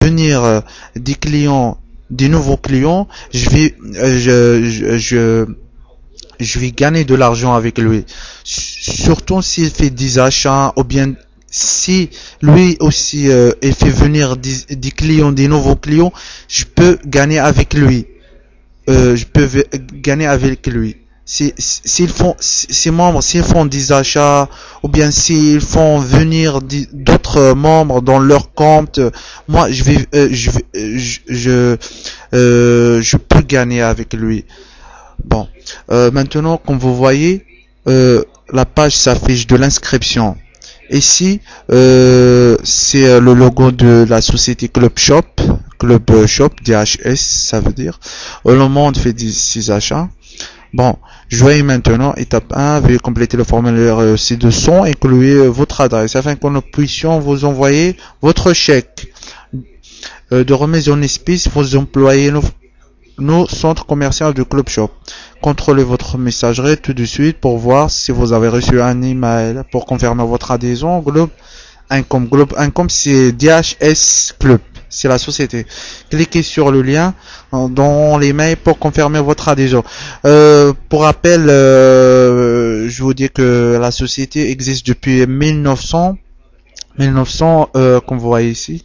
venir des clients, des nouveaux clients, je vais gagner de l'argent avec lui. Surtout s'il fait des achats ou bien si lui aussi il fait venir des clients, des nouveaux clients, je peux gagner avec lui. Gagner avec lui. S'ils font, ces membres, s'ils font des achats ou bien s'ils font venir d'autres membres dans leur compte, moi je peux gagner avec lui. Bon, maintenant, comme vous voyez, la page s'affiche de l'inscription. Ici, c'est le logo de la société Club Shop, DHS, ça veut dire. Le monde fait ses achats. Bon, je vais maintenant, étape 1, veuillez compléter le formulaire ci-dessous, incluez votre adresse afin que nous puissions vous envoyer votre chèque de remise en espèces. Vous employez nos centres commerciaux de Club Shop. Contrôlez votre messagerie tout de suite pour voir si vous avez reçu un email pour confirmer votre adhésion. Globe Income, c'est DHS Club, c'est la société. Cliquez sur le lien dans l'email pour confirmer votre adhésion. Pour rappel, je vous dis que la société existe depuis 1900, comme vous voyez ici,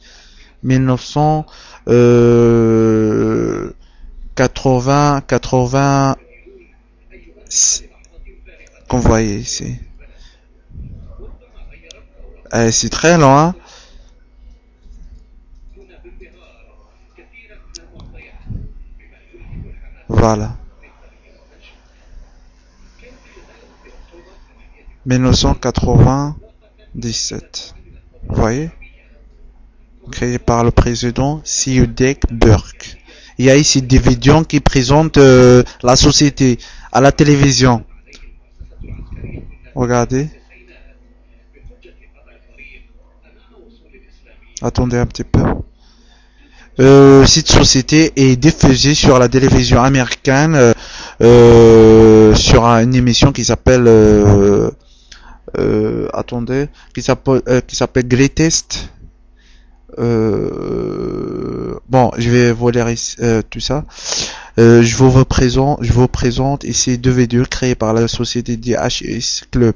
1980, comme vous voyez ici. C'est très loin. Voilà. 1997. Vous voyez? Créé par le président Ciudek Burke. Il y a ici des vidéos qui présentent la société à la télévision. Regardez. Attendez un petit peu. Cette société est diffusée sur la télévision américaine sur une émission qui s'appelle qui s'appelle Greatest. Bon, je vais vous lire tout ça. Je vous présente ici deux vidéos créées par la société DHS Club.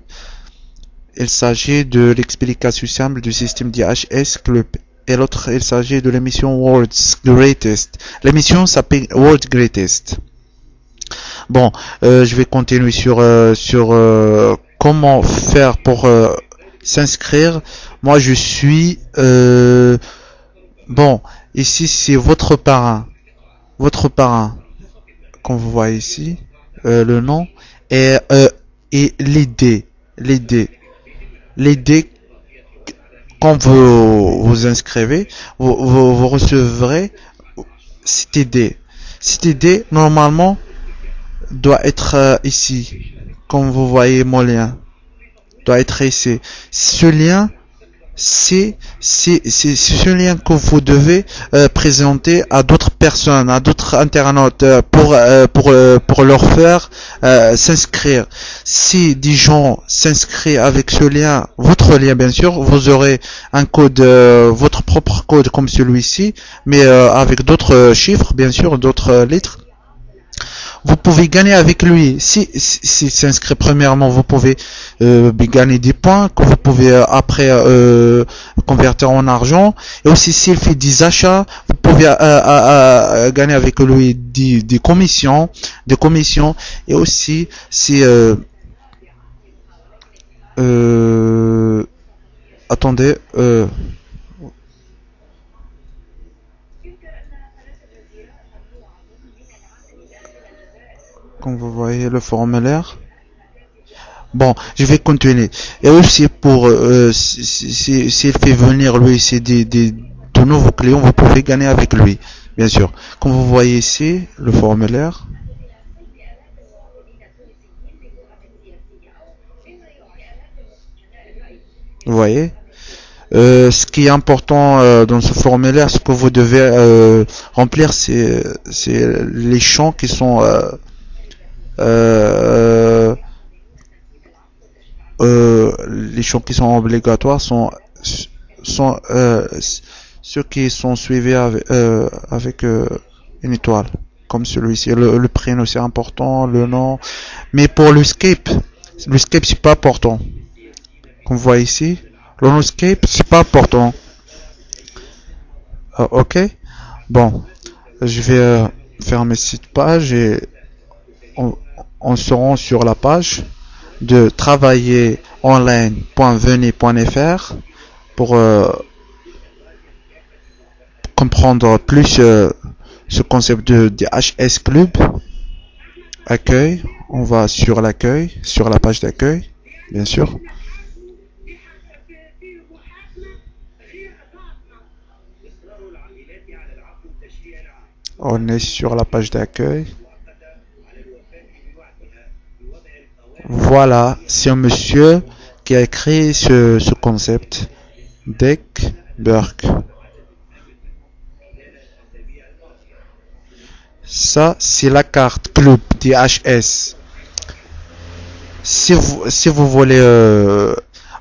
Il s'agit de l'explication simple du système DHS Club. Et l'autre, il s'agit de l'émission World's Greatest. L'émission s'appelle World's Greatest. Bon, je vais continuer sur comment faire pour s'inscrire. Moi, je suis bon. Ici, c'est votre parrain, comme vous voyez ici, le nom et l'idée. Quand vous inscrivez, vous recevrez cette idée. Cette idée, normalement, doit être ici. Comme vous voyez mon lien, doit être ici. Ce lien, c'est ce lien que vous devez présenter à d'autres personnes, à d'autres internautes pour leur faire s'inscrire. Si des gens s'inscrivent avec ce lien, votre lien bien sûr, vous aurez un code, votre propre code comme celui-ci, mais avec d'autres chiffres, bien sûr, d'autres lettres. Vous pouvez gagner avec lui. Si s'inscrit premièrement, vous pouvez gagner des points que vous pouvez après convertir en argent. Et aussi s'il fait des achats, vous pouvez gagner avec lui des commissions, Et aussi si attendez. Comme vous voyez le formulaire. Bon, je vais continuer. Et aussi pour s'il fait venir lui ici de nouveaux clients, vous pouvez gagner avec lui, bien sûr. Comme vous voyez ici le formulaire. Vous voyez. Ce qui est important dans ce formulaire, ce que vous devez remplir, c'est les champs qui sont les champs qui sont obligatoires sont ceux qui sont suivis avec une étoile, comme celui-ci. Le prénom c'est important, le nom. Mais pour le skip c'est pas important. Comme vous voyez ici, le nom skip c'est pas important. Ok. Bon, je vais fermer cette page et on se rend sur la page de travailleronline.veni.fr pour comprendre plus ce concept de DHS Club. Accueil, on va sur l'accueil, sur la page d'accueil, bien sûr. On est sur la page d'accueil. Voilà, c'est un monsieur qui a créé ce concept, Dick Burke. Ça, c'est la carte club DHS. Si vous voulez,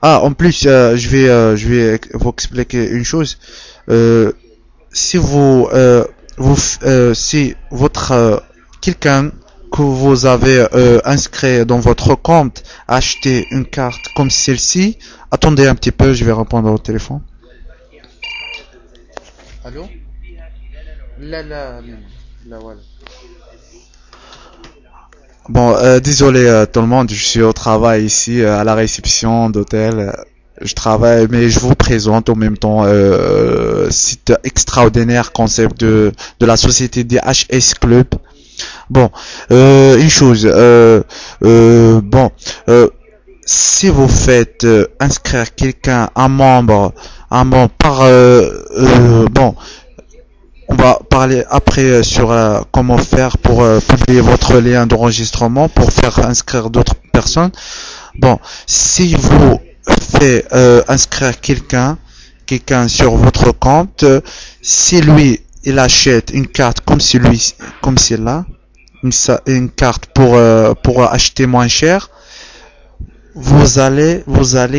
en plus, je vais vous expliquer une chose. Si si votre quelqu'un que vous avez inscrit dans votre compte acheter une carte comme celle-ci, attendez un petit peu, je vais répondre au téléphone. Allô? Là, voilà. Bon, désolé tout le monde, je suis au travail ici à la réception d'hôtel. Je travaille, mais je vous présente en même temps cet extraordinaire concept de la société DHS Club. Bon, une chose, si vous faites inscrire quelqu'un, un membre par, on va parler après sur comment faire pour publier votre lien d'enregistrement pour faire inscrire d'autres personnes. Bon, si vous faites inscrire quelqu'un sur votre compte, si lui il achète une carte comme celle-là, une carte pour acheter moins cher, vous allez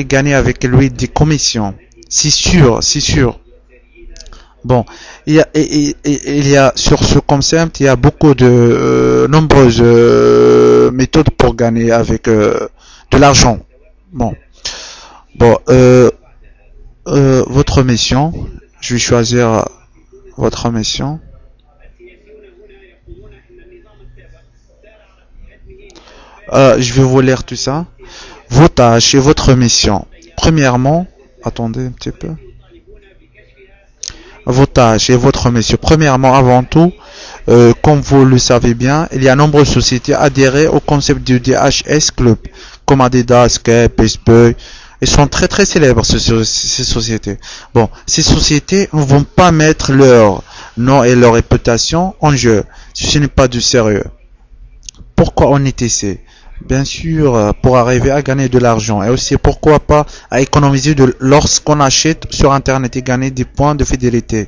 gagner avec lui des commissions. C'est sûr. Bon, il y a sur ce concept, il y a beaucoup de nombreuses méthodes pour gagner avec de l'argent. Bon, votre mission, je vais choisir votre mission. Je vais vous lire tout ça. Vos tâches et votre mission. Premièrement, attendez un petit peu. Vos tâches et votre mission. Premièrement, avant tout, comme vous le savez bien, il y a nombreuses sociétés adhérées au concept du DHS Club, comme Adidas, Cape, Espeuil. Ils sont très très célèbres ces sociétés. Bon, ces sociétés ne vont pas mettre leur nom et leur réputation en jeu. Ce n'est pas du sérieux. Pourquoi on est ici? Bien sûr, pour arriver à gagner de l'argent et aussi pourquoi pas à économiser lorsqu'on achète sur internet et gagner des points de fidélité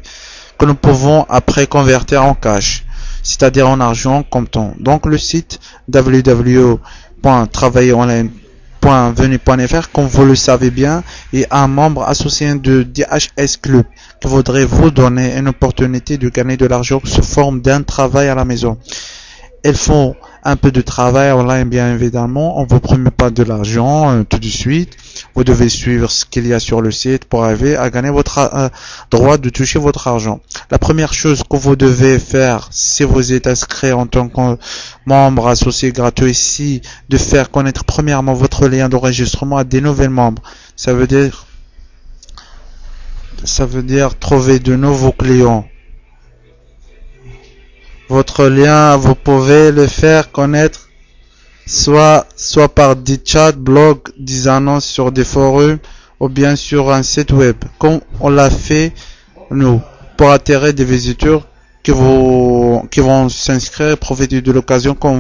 que nous pouvons après convertir en cash, c'est-à-dire en argent comptant. Donc le site www.travailleronline.venu.fr, comme vous le savez bien, est un membre associé de DHS Club qui voudrait vous donner une opportunité de gagner de l'argent sous forme d'un travail à la maison. Elles font un peu de travail online, bien évidemment. On ne vous promet pas de l'argent tout de suite. Vous devez suivre ce qu'il y a sur le site pour arriver à gagner votre droit de toucher votre argent. La première chose que vous devez faire, si vous êtes inscrit en tant que membre associé gratuit ici, de faire connaître premièrement votre lien d'enregistrement à des nouveaux membres. Ça veut dire trouver de nouveaux clients. Votre lien, vous pouvez le faire connaître soit par des chats, blogs, des annonces sur des forums ou bien sur un site web, comme on l'a fait nous, pour attirer des visiteurs qui vont s'inscrire et profiter de l'occasion comme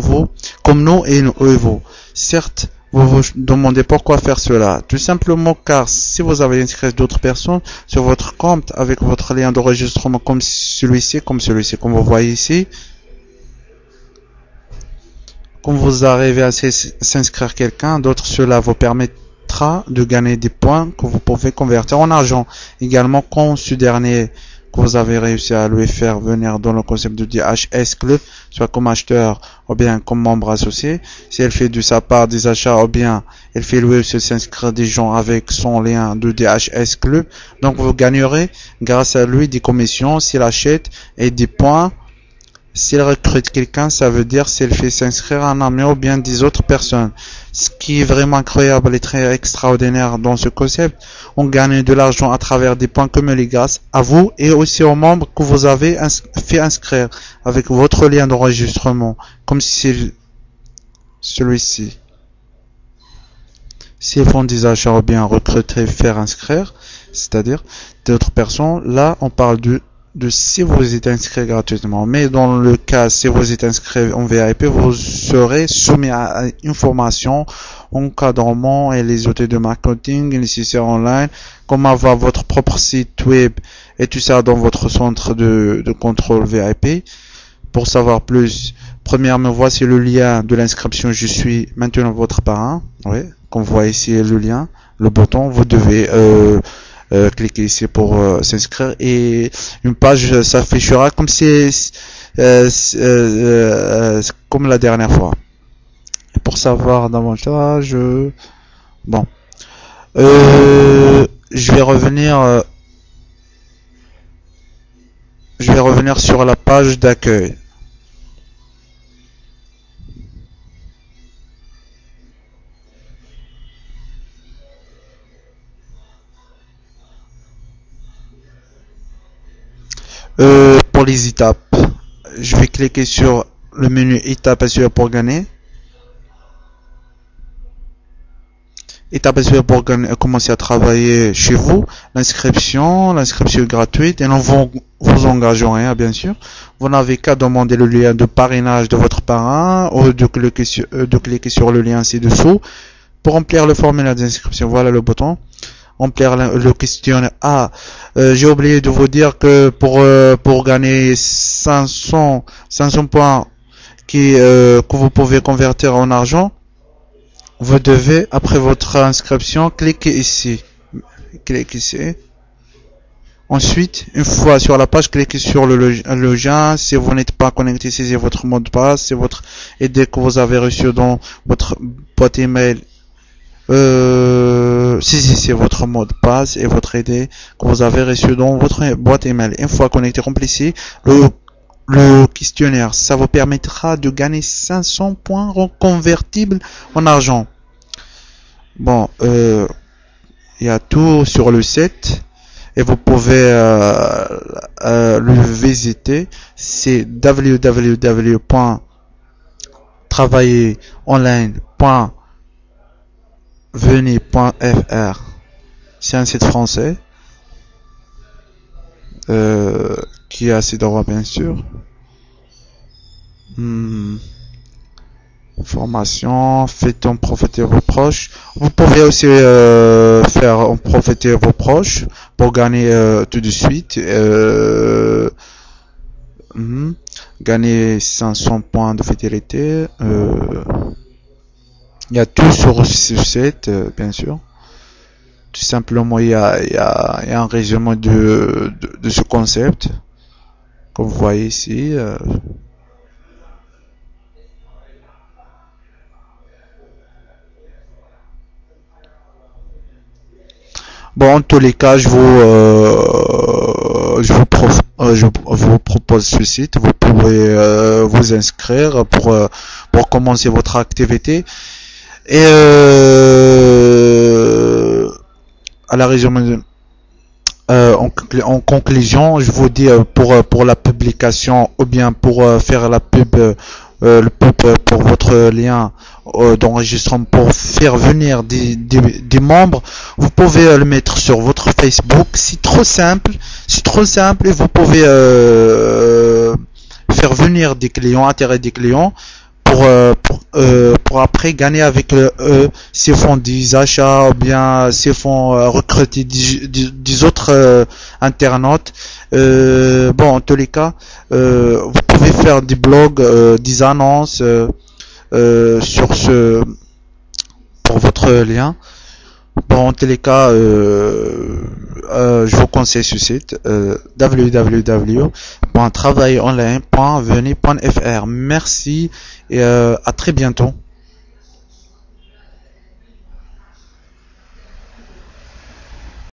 nous et vous. Certes, vous vous demandez pourquoi faire cela. Tout simplement car si vous avez inscrit d'autres personnes sur votre compte avec votre lien d'enregistrement comme celui-ci, comme vous voyez ici, comme vous arrivez à s'inscrire quelqu'un d'autre, cela vous permettra permettra de gagner des points que vous pouvez convertir en argent. Également, quand ce dernier que vous avez réussi à lui faire venir dans le concept de DHS Club, soit comme acheteur ou bien comme membre associé, si elle fait de sa part des achats ou bien elle fait lui aussi s'inscrire des gens avec son lien de DHS Club, donc vous gagnerez grâce à lui des commissions s'il achète et des points. S'il recrute quelqu'un, ça veut dire s'il fait s'inscrire un ami ou bien des autres personnes. Ce qui est vraiment incroyable et très extraordinaire dans ce concept, on gagne de l'argent à travers des points cumulés grâce à vous et aussi aux membres que vous avez fait inscrire avec votre lien d'enregistrement, comme si celui-ci. S'ils font des achats ou bien recruter, faire inscrire, c'est-à-dire d'autres personnes, là on parle de si vous êtes inscrit gratuitement. Mais dans le cas, si vous êtes inscrit en VIP, vous serez soumis à une formation, encadrement et les outils de marketing nécessaires online, comment avoir votre propre site web et tout ça dans votre centre de contrôle VIP. Pour savoir plus, premièrement, voici le lien de l'inscription. Je suis maintenant votre parrain. Oui, comme vous voyez ici le lien, le bouton, vous devez cliquez ici pour s'inscrire et une page s'affichera comme comme la dernière fois. Et pour savoir davantage, bon, je vais revenir sur la page d'accueil. Pour les étapes, je vais cliquer sur le menu étape à suivre pour gagner. Étape à suivre pour commencer à travailler chez vous. L'inscription est gratuite et non vous engage en rien, bien sûr. Vous n'avez qu'à demander le lien de parrainage de votre parrain ou de cliquer sur le lien ci-dessous pour remplir le formulaire d'inscription. Voilà le bouton. Remplir le questionnaire. J'ai oublié de vous dire que pour gagner 500 points que vous pouvez convertir en argent, vous devez, après votre inscription, cliquer ici. Cliquez ici. Ensuite, une fois sur la page, cliquez sur le lien. Si vous n'êtes pas connecté, saisissez votre mot de passe. C'est votre idée que vous avez reçu dans votre boîte email. Saisissez votre mot de passe et votre ID que vous avez reçu dans votre boîte email. Une fois connecté, remplissez le questionnaire. Ça vous permettra de gagner 500 points reconvertibles en argent. Bon, il y a tout sur le site et vous pouvez le visiter. C'est www.travailleronline.veni.fr. C'est un site français qui a ses droits, bien sûr. Formation, faites en profiter vos proches. Vous pouvez aussi faire en profiter vos proches pour gagner tout de suite. Gagner 500 points de fidélité. Il y a tout sur ce site, bien sûr. Tout simplement, il y a un résumé de ce concept, comme vous voyez ici. Bon, en tous les cas, je vous propose ce site. Vous pouvez vous inscrire pour commencer votre activité. Et à la résumé, en conclusion, je vous dis pour la publication ou bien pour faire la pub, le pub pour votre lien d'enregistrement pour faire venir des membres, vous pouvez le mettre sur votre Facebook. C'est trop simple et vous pouvez faire venir des clients, attirer des clients pour après gagner avec eux s'ils font des achats ou bien s'ils font recruter des autres internautes. Bon, en tous les cas, vous pouvez faire des blogs, des annonces pour votre lien. Bon, en tous les cas, je vous conseille ce site www.travailleronline.veni.fr. Merci et à très bientôt.